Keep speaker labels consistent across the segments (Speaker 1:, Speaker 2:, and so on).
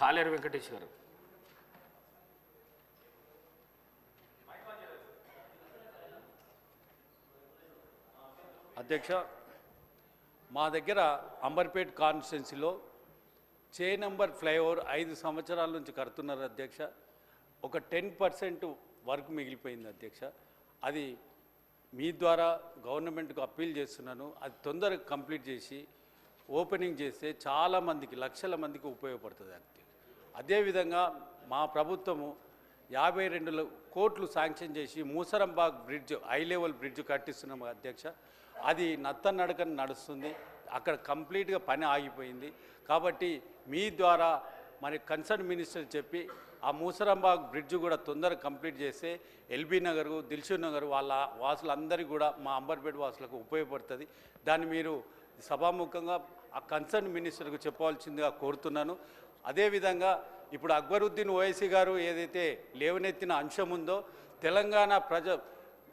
Speaker 1: కాలేరు వెంకటేష్ గారు.
Speaker 2: అధ్యక్ష, మా దగ్గర అంబర్పేట్ కాన్స్టిట్యున్సీలో చే నంబర్ ఫ్లైఓవర్ 5 సంవత్సరాల నుంచి కడుతున్నారు అధ్యక్ష. ఒక 10% వర్క్ మిగిలిపోయింది అధ్యక్ష. అది మీ ద్వారా గవర్నమెంట్కు అప్పీల్ చేస్తున్నాను. అది తొందరగా కంప్లీట్ చేసి ఓపెనింగ్ చేస్తే చాలామందికి, లక్షల మందికి ఉపయోగపడుతుంది అధ్యక్ష. అదేవిధంగా మా ప్రభుత్వము 52 కోట్లు శాంక్షన్ చేసి మూసరంబాగ్ బ్రిడ్జ్, హై లెవెల్ బ్రిడ్జ్ కట్టిస్తున్నాం అధ్యక్ష. అది నత్తనడకన నడుస్తుంది. అక్కడ కంప్లీట్గా పని ఆగిపోయింది. కాబట్టి మీ ద్వారా మరి కన్సర్న్ మినిస్టర్ చెప్పి ఆ మూసరంబాగ్ బ్రిడ్జ్ కూడా తొందరగా కంప్లీట్ చేస్తే ఎల్బీ నగర్, దిల్షుక్ నగర్ వాళ్ళ వాసులందరికీ కూడా, మా అంబర్పేట వాసులకు ఉపయోగపడుతుంది. దాన్ని మీరు సభాముఖంగా ఆ కన్సర్న్ మినిస్టర్కు చెప్పవలసిందిగా కోరుతున్నాను. అదేవిధంగా ఇప్పుడు అక్బరుద్దీన్ ఓవైసీ గారు ఏదైతే లేవనెత్తిన అంశం ఉందో, తెలంగాణ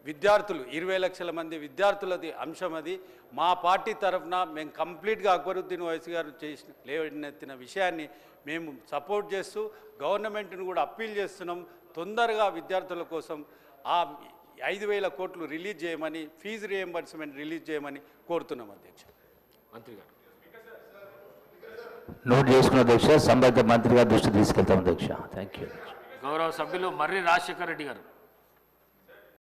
Speaker 2: విద్యార్థులు 20 లక్షల మంది విద్యార్థులది అంశం అది. మా పార్టీ తరఫున మేము కంప్లీట్గా అక్బరుద్దీన్ ఓవైసీ గారు చేసిన లేవనెత్తిన విషయాన్ని మేము సపోర్ట్ చేస్తూ గవర్నమెంట్ను కూడా అప్పీల్ చేస్తున్నాం. తొందరగా విద్యార్థుల కోసం ఆ 5,000 కోట్లు రిలీజ్ చేయమని, ఫీజు రియంబర్స్మెంట్ రిలీజ్ చేయమని కోరుతున్నాం అధ్యక్ష.
Speaker 1: మంత్రి గారు
Speaker 3: నోట్ చేసుకున్న అధ్యక్ష, సంబంధిత మంత్రి గారి దృష్టి తీసుకెళ్తాం అధ్యక్ష. Thank you.
Speaker 1: గౌరవ సభ్యులు మర్రి రాజశేఖర్ రెడ్డి గారు.